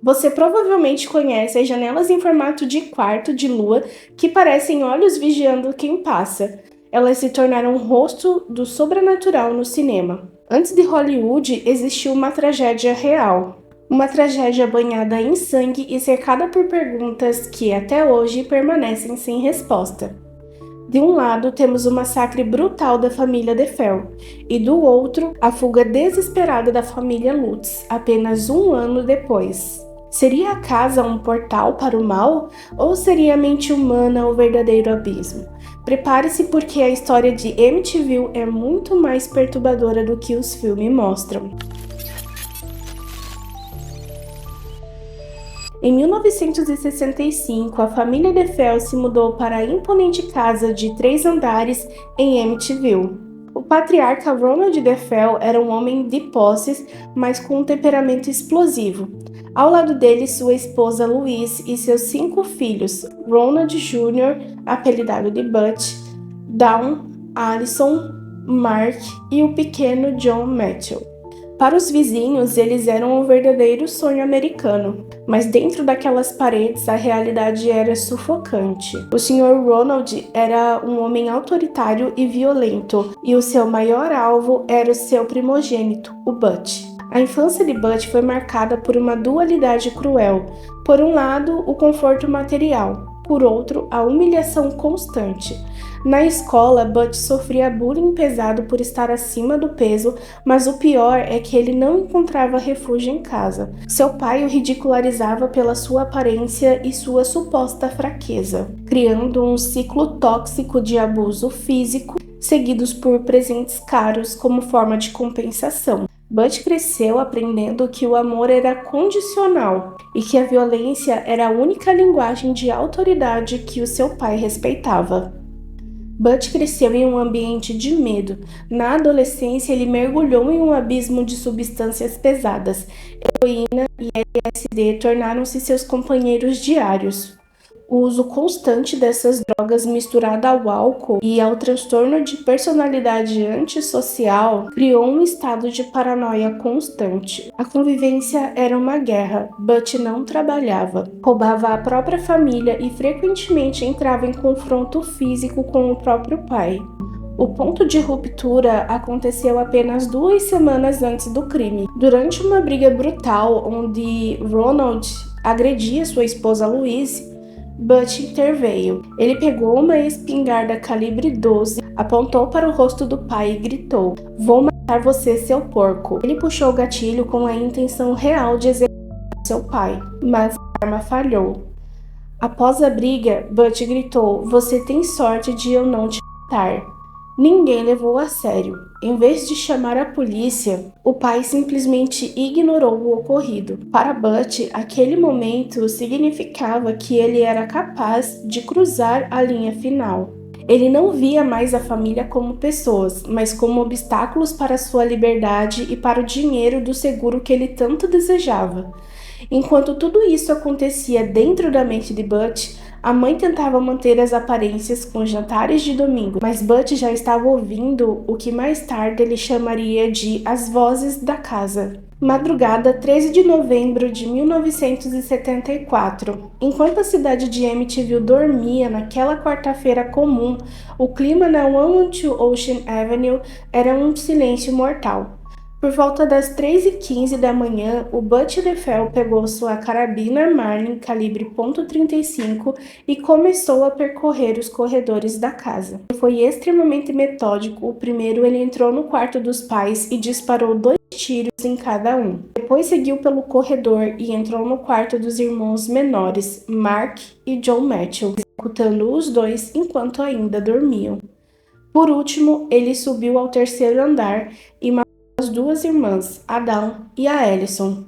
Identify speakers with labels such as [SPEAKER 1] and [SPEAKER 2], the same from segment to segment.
[SPEAKER 1] Você provavelmente conhece as janelas em formato de quarto de lua que parecem olhos vigiando quem passa. Elas se tornaram o rosto do sobrenatural no cinema. Antes de Hollywood, existiu uma tragédia real. Uma tragédia banhada em sangue e cercada por perguntas que até hoje permanecem sem resposta. De um lado, temos o massacre brutal da família DeFeo, e do outro, a fuga desesperada da família Lutz, apenas um ano depois. Seria a casa um portal para o mal, ou seria a mente humana o verdadeiro abismo? Prepare-se porque a história de Amityville é muito mais perturbadora do que os filmes mostram. Em 1965, a família DeFeo se mudou para a imponente casa de 3 andares em Amityville. O patriarca Ronald DeFeo era um homem de posses, mas com um temperamento explosivo. Ao lado dele, sua esposa Louise e seus 5 filhos, Ronald Jr., apelidado de Butch, Dawn, Allison, Mark e o pequeno John Matthew. Para os vizinhos, eles eram um verdadeiro sonho americano, mas dentro daquelas paredes a realidade era sufocante. O Sr. Ronald era um homem autoritário e violento, e o seu maior alvo era o seu primogênito, o Butch. A infância de Butch foi marcada por uma dualidade cruel. Por um lado, o conforto material, por outro, a humilhação constante. Na escola, Butch sofria bullying pesado por estar acima do peso, mas o pior é que ele não encontrava refúgio em casa. Seu pai o ridicularizava pela sua aparência e sua suposta fraqueza, criando um ciclo tóxico de abuso físico, seguidos por presentes caros como forma de compensação. Butch cresceu aprendendo que o amor era condicional e que a violência era a única linguagem de autoridade que o seu pai respeitava. Butch cresceu em um ambiente de medo. Na adolescência, ele mergulhou em um abismo de substâncias pesadas. Heroína e LSD tornaram-se seus companheiros diários. O uso constante dessas drogas misturado ao álcool e ao transtorno de personalidade antissocial criou um estado de paranoia constante. A convivência era uma guerra. Butch não trabalhava, roubava a própria família e frequentemente entrava em confronto físico com o próprio pai. O ponto de ruptura aconteceu apenas 2 semanas antes do crime. Durante uma briga brutal onde Ronald agredia sua esposa Louise, Butch interveio. Ele pegou uma espingarda calibre 12, apontou para o rosto do pai e gritou: "Vou matar você, seu porco." Ele puxou o gatilho com a intenção real de executar seu pai, mas a arma falhou. Após a briga, Butch gritou: "Você tem sorte de eu não te matar." Ninguém levou a sério. Em vez de chamar a polícia, o pai simplesmente ignorou o ocorrido. Para Butch, aquele momento significava que ele era capaz de cruzar a linha final. Ele não via mais a família como pessoas, mas como obstáculos para sua liberdade e para o dinheiro do seguro que ele tanto desejava. Enquanto tudo isso acontecia dentro da mente de Butch, a mãe tentava manter as aparências com jantares de domingo, mas Butch já estava ouvindo o que mais tarde ele chamaria de as vozes da casa. Madrugada 13 de novembro de 1974. Enquanto a cidade de Amityville dormia naquela quarta-feira comum, o clima na 112 Ocean Avenue era um silêncio mortal. Por volta das 3h15 da manhã, o Butch DeFeo pegou sua carabina Marlin calibre .35 e começou a percorrer os corredores da casa. Foi extremamente metódico. O primeiro, ele entrou no quarto dos pais e disparou 2 tiros em cada um. Depois seguiu pelo corredor e entrou no quarto dos irmãos menores, Mark e John Matthew, executando os dois enquanto ainda dormiam. Por último, ele subiu ao 3º andar e matou as 2 irmãs, a Dawn e a Allison.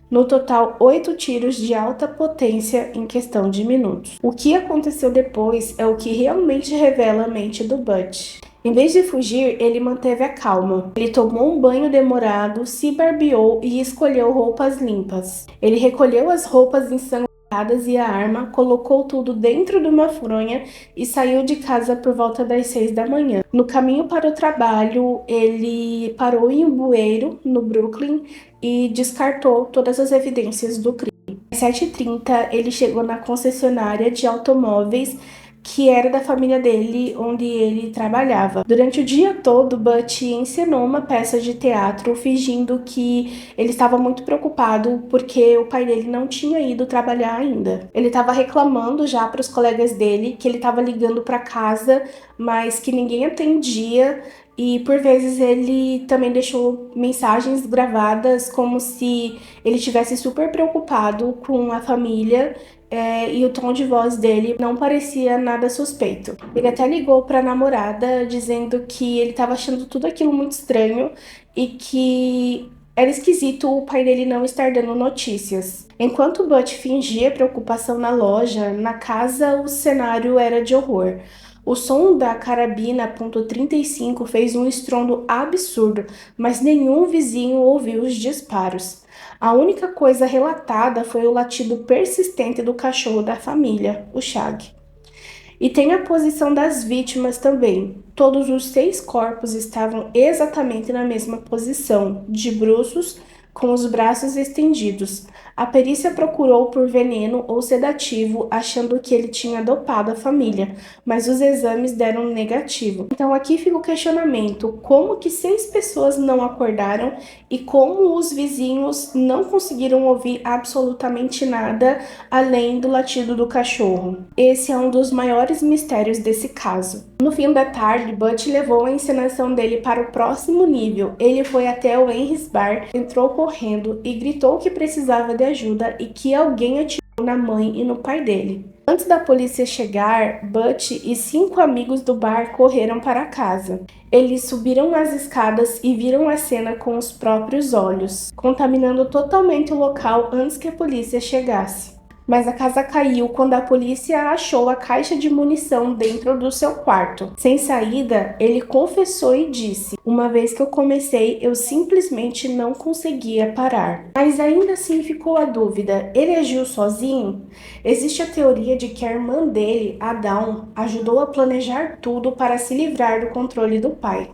[SPEAKER 1] No total, 8 tiros de alta potência em questão de minutos. O que aconteceu depois é o que realmente revela a mente do Butch. Em vez de fugir, ele manteve a calma. Ele tomou um banho demorado, se barbeou e escolheu roupas limpas. Ele recolheu as roupas ensanguentadas e a arma, colocou tudo dentro de uma fronha e saiu de casa por volta das 6 da manhã. No caminho para o trabalho, ele parou em um bueiro no Brooklyn e descartou todas as evidências do crime. Às 7h30, ele chegou na concessionária de automóveis que era da família dele, onde ele trabalhava. Durante o dia todo, Butch encenou uma peça de teatro, fingindo que ele estava muito preocupado porque o pai dele não tinha ido trabalhar ainda. Ele estava reclamando já para os colegas dele que ele estava ligando para casa, mas que ninguém atendia. E por vezes ele também deixou mensagens gravadas como se ele estivesse super preocupado com a família. E o tom de voz dele não parecia nada suspeito. Ele até ligou para a namorada dizendo que ele estava achando tudo aquilo muito estranho e que era esquisito o pai dele não estar dando notícias. Enquanto Butch fingia preocupação na loja, na casa o cenário era de horror. O som da carabina .35 fez um estrondo absurdo, mas nenhum vizinho ouviu os disparos. A única coisa relatada foi o latido persistente do cachorro da família, o Shag. E tem a posição das vítimas também. Todos os 6 corpos estavam exatamente na mesma posição, de bruços, com os braços estendidos. A perícia procurou por veneno ou sedativo, achando que ele tinha dopado a família, mas os exames deram negativo. Então aqui fica o questionamento: como que 6 pessoas não acordaram e como os vizinhos não conseguiram ouvir absolutamente nada além do latido do cachorro? Esse é um dos maiores mistérios desse caso. No fim da tarde, Butch levou a encenação dele para o próximo nível. Ele foi até o Henry's Bar, entrou correndo e gritou que precisava de ajuda e que alguém atirou na mãe e no pai dele. Antes da polícia chegar, Butch e 5 amigos do bar correram para casa. Eles subiram as escadas e viram a cena com os próprios olhos, contaminando totalmente o local antes que a polícia chegasse. Mas a casa caiu quando a polícia achou a caixa de munição dentro do seu quarto. Sem saída, ele confessou e disse: "Uma vez que eu comecei, eu simplesmente não conseguia parar." Mas ainda assim ficou a dúvida: ele agiu sozinho? Existe a teoria de que a irmã dele, a Dawn, ajudou a planejar tudo para se livrar do controle do pai.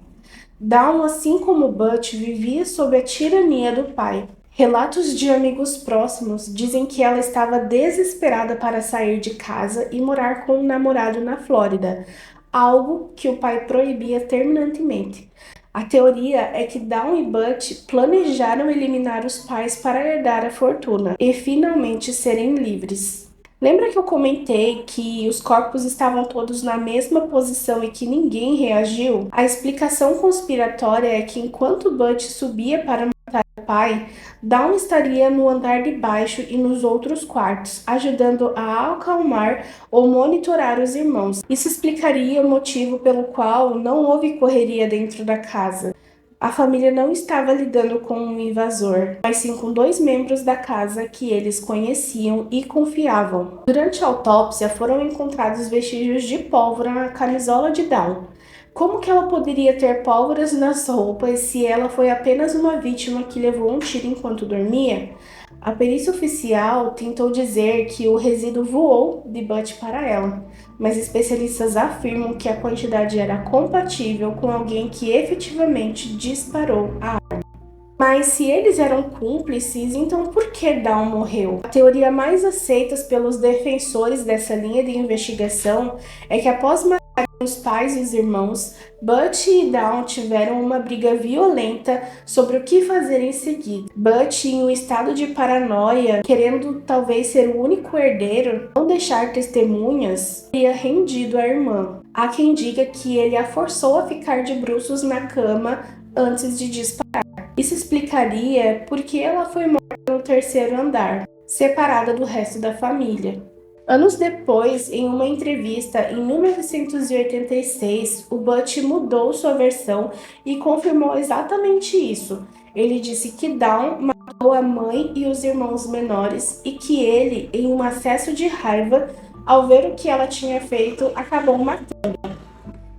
[SPEAKER 1] Dawn, assim como Butch, vivia sob a tirania do pai. Relatos de amigos próximos dizem que ela estava desesperada para sair de casa e morar com um namorado na Flórida, algo que o pai proibia terminantemente. A teoria é que Dawn e Butch planejaram eliminar os pais para herdar a fortuna e finalmente serem livres. Lembra que eu comentei que os corpos estavam todos na mesma posição e que ninguém reagiu? A explicação conspiratória é que enquanto Butch subia para matar o pai, Dawn estaria no andar de baixo e nos outros quartos, ajudando a acalmar ou monitorar os irmãos. Isso explicaria o motivo pelo qual não houve correria dentro da casa. A família não estava lidando com um invasor, mas sim com 2 membros da casa que eles conheciam e confiavam. Durante a autópsia, foram encontrados vestígios de pólvora na camisola de Dawn. Como que ela poderia ter pólvoras nas roupas se ela foi apenas uma vítima que levou um tiro enquanto dormia? A perícia oficial tentou dizer que o resíduo voou de Butch para ela, mas especialistas afirmam que a quantidade era compatível com alguém que efetivamente disparou a arma. Mas se eles eram cúmplices, então por que Dawn morreu? A teoria mais aceita pelos defensores dessa linha de investigação é que após matar os pais e os irmãos, Butch e Dawn tiveram uma briga violenta sobre o que fazer em seguida. Butch, em um estado de paranoia, querendo talvez ser o único herdeiro, não deixar testemunhas, teria rendido a irmã. Há quem diga que ele a forçou a ficar de bruços na cama antes de disparar. Isso explicaria por que ela foi morta no 3º andar, separada do resto da família. Anos depois, em uma entrevista em 1986, o Butch mudou sua versão e confirmou exatamente isso. Ele disse que Dawn matou a mãe e os irmãos menores e que ele, em um acesso de raiva, ao ver o que ela tinha feito, acabou matando.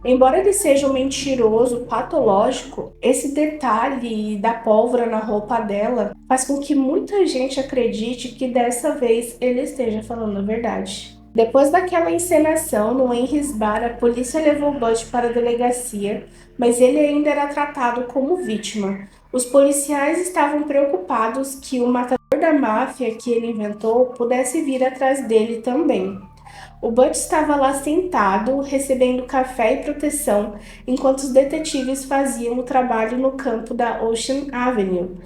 [SPEAKER 1] Embora ele seja um mentiroso patológico, esse detalhe da pólvora na roupa dela faz com que muita gente acredite que dessa vez ele esteja falando a verdade. Depois daquela encenação no Henry's Bar, a polícia levou Butch para a delegacia, mas ele ainda era tratado como vítima. Os policiais estavam preocupados que o matador da máfia que ele inventou pudesse vir atrás dele também. O Butch estava lá sentado, recebendo café e proteção, enquanto os detetives faziam o trabalho no campo da Ocean Avenue.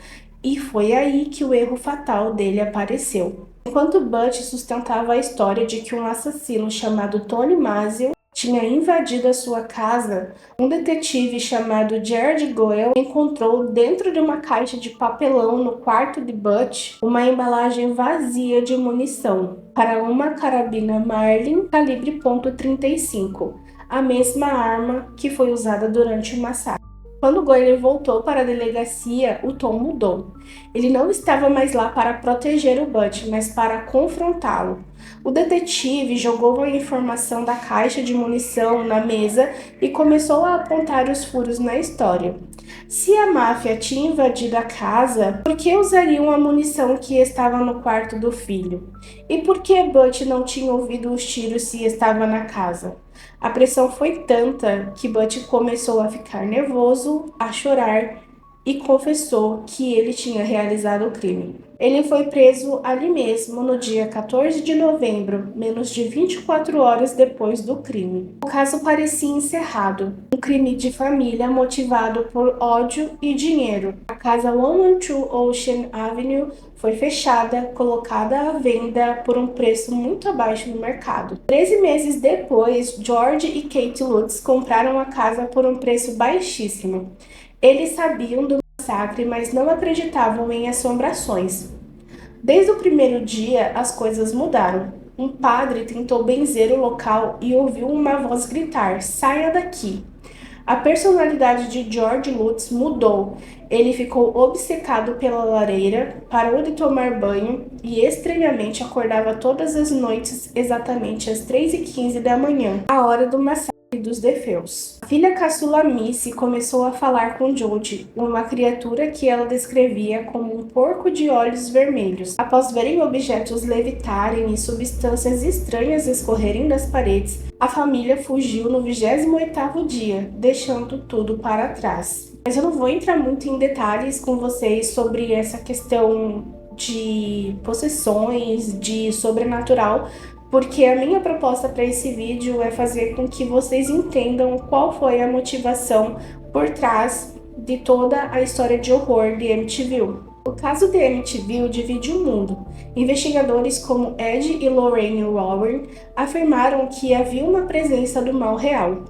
[SPEAKER 1] E foi aí que o erro fatal dele apareceu. Enquanto Butch sustentava a história de que um assassino chamado Tony Mazzio tinha invadido a sua casa, um detetive chamado Jared Goel encontrou dentro de uma caixa de papelão no quarto de Butch uma embalagem vazia de munição para uma carabina Marlin calibre .35, a mesma arma que foi usada durante o massacre. Quando Goyle voltou para a delegacia, o tom mudou. Ele não estava mais lá para proteger o Butch, mas para confrontá-lo. O detetive jogou a informação da caixa de munição na mesa e começou a apontar os furos na história. Se a máfia tinha invadido a casa, por que usariam a munição que estava no quarto do filho? E por que Butch não tinha ouvido os tiros se estava na casa? A pressão foi tanta que Butch começou a ficar nervoso, a chorar e confessou que ele tinha realizado o crime. Ele foi preso ali mesmo no dia 14 de novembro, menos de 24 horas depois do crime. O caso parecia encerrado. Um crime de família motivado por ódio e dinheiro. A casa 112 Ocean Avenue foi fechada, colocada à venda por um preço muito abaixo no mercado. 13 meses depois, George e Kate Lutz compraram a casa por um preço baixíssimo. Eles sabiam do massacre, mas não acreditavam em assombrações. Desde o primeiro dia, as coisas mudaram. Um padre tentou benzer o local e ouviu uma voz gritar: "Saia daqui!" A personalidade de George Lutz mudou. Ele ficou obcecado pela lareira, parou de tomar banho e estranhamente acordava todas as noites exatamente às 3h15 da manhã, a hora do massacre dos DeFeos. A filha caçula Missy começou a falar com Jody, uma criatura que ela descrevia como um porco de olhos vermelhos. Após verem objetos levitarem e substâncias estranhas escorrerem das paredes, a família fugiu no 28º dia, deixando tudo para trás. Mas eu não vou entrar muito em detalhes com vocês sobre essa questão de possessões, de sobrenatural, porque a minha proposta para esse vídeo é fazer com que vocês entendam qual foi a motivação por trás de toda a história de horror de Amityville. O caso de Amityville divide o mundo. Investigadores como Ed e Lorraine Warren afirmaram que havia uma presença do mal real.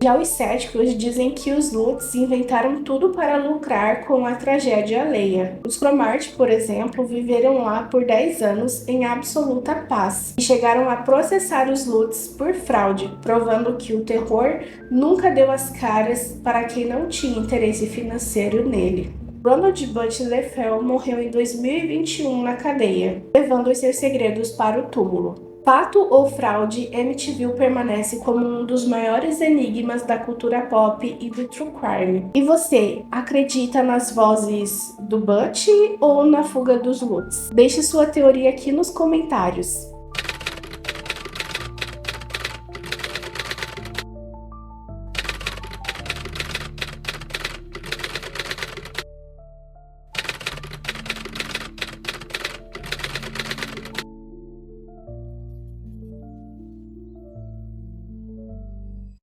[SPEAKER 1] Já os céticos dizem que os Lutz inventaram tudo para lucrar com a tragédia alheia. Os Cromartie, por exemplo, viveram lá por 10 anos em absoluta paz e chegaram a processar os Lutz por fraude, provando que o terror nunca deu as caras para quem não tinha interesse financeiro nele. Ronald Butch LeFevre morreu em 2021 na cadeia, levando os seus segredos para o túmulo. Fato ou fraude, Amityville permanece como um dos maiores enigmas da cultura pop e do true crime. E você, acredita nas vozes do Butch ou na fuga dos Lutz? Deixe sua teoria aqui nos comentários.